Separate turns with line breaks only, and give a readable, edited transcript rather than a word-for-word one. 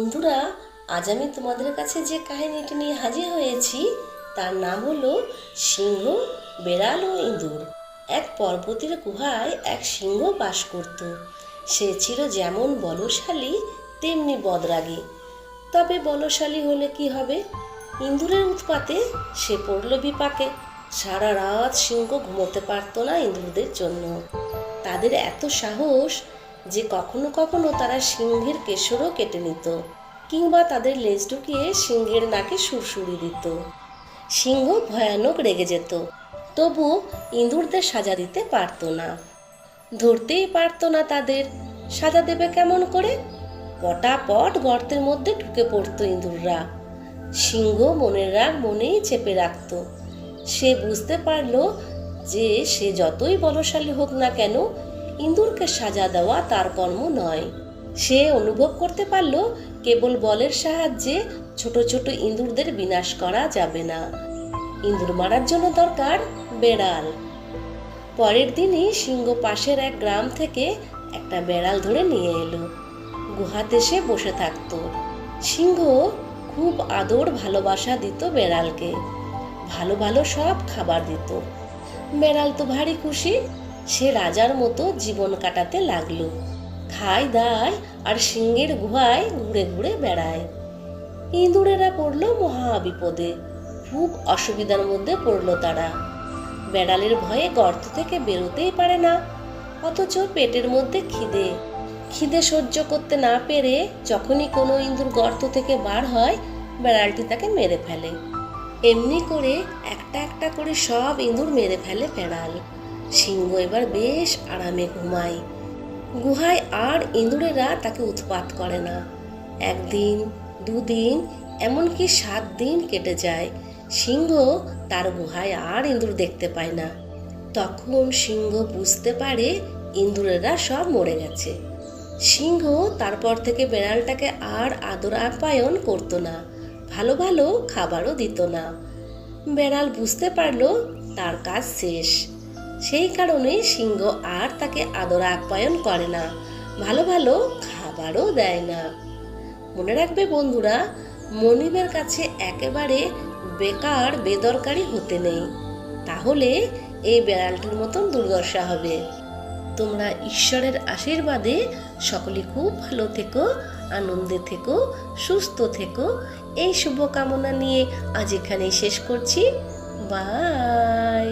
বন্ধুরা, আজ আমি তোমাদের কাছে যে কাহিনীটি নিয়ে হাজির হয়েছি তার নাম হলো সিংহ, বেড়াল ও ইঁদুর। এক পর্বতের গুহায় এক সিংহ বাস করত। সে ছিল যেমন বলশালী তেমনি বদরাগী। তবে বলশালী হলে কি হবে, ইঁদুরের উৎপাতে সে পড়ল বিপাকে। সারা রাত সিংহ ঘুমোতে পারত না ইঁদুরদের জন্য। তাদের এত সাহস যে কখনো কখনো তারা সিংহের কেশরও কেটে নিত, কিংবা তাদের লেজ ঢুকিয়ে সিংহের নাকে সুরসুরি দিত। সিংহ ভয়ানক রেগে যেত, তবু ইঁদুরদের সাজা দিতে পারত না। ধরতেই পারত না তাদের। সাজা দেবে কেমন করে? পটাপট গর্তের মধ্যে ঢুকে পড়তো ইঁদুররা। সিংহ মনের রাগ মনেই চেপে রাখত। সে বুঝতে পারল যে সে যতই বলশালী হোক না কেন, ইঁদুরকে সাজা দেওয়া তার কর্ম নয়। সে অনুভব করতে পারল কেবল বলের সাহায্যে ছোট ছোট ইঁদুরদের বিনাশ করা যাবে না। ইঁদুর মারার জন্য দরকার বেড়াল। পরের দিনই সিংহ পাশের এক গ্রাম থেকে একটা বেড়াল ধরে নিয়ে এলো। গুহাতে সে বসে থাকত। সিংহ খুব আদর ভালোবাসা দিত বেড়ালকে, ভালো ভালো সব খাবার দিত। বেড়াল তো ভারী খুশি। সে রাজার মতো জীবন কাটাতে লাগলো। খায় দায় আর সিংহের গুহায় ঘুরে ঘুরে বেড়ায়। ইঁদুরেরা পড়ল মহা বিপদে। খুব অসুবিধার মধ্যে পড়ল তারা। বেড়ালের ভয়ে গর্ত থেকে বেরোতেই পারে না, অথচ পেটের মধ্যে খিদে সহ্য করতে না পেরে যখনই কোনো ইঁদুর গর্ত থেকে বার হয়, বেড়ালটি তাকে মেরে ফেলে। এমনি করে একটা একটা করে সব ইঁদুর মেরে ফেলে বেড়াল। সিংহ এবার বেশ আরামে ঘুমায়। গুহায় আর ইঁদুরেরা তাকে উৎপাত করে না। একদিন, দুদিন, এমনকি 7 দিন কেটে যায়। সিংহ তার গুহায় আর ইঁদুর দেখতে পায় না। তখন সিংহ বুঝতে পারে ইঁদুরেরা সব মরে গেছে। সিংহ তারপর থেকে বেড়ালটাকে আর আদর আপ্যায়ন করতো না, ভালো ভালো খাবারও দিত না। বেড়াল বুঝতে পারল তার কাজ শেষ। সেই কারণে সিংহ আর তাকে আদর আপ্যায়ন করে না, ভালো ভালো খাবারও দেয় না। মনে রাখবে বন্ধুরা, মনিবের কাছে একেবারে বেকার বেদরকারি হতে নেই, তাহলে এই বেড়ালটির মতন দুর্দশা হবে। তোমরা ঈশ্বরের আশীর্বাদে সকলে খুব ভালো থেকো, আনন্দে থেকো, সুস্থ থেকো, এই শুভকামনা নিয়ে আজ এখানেই শেষ করছি। বাই।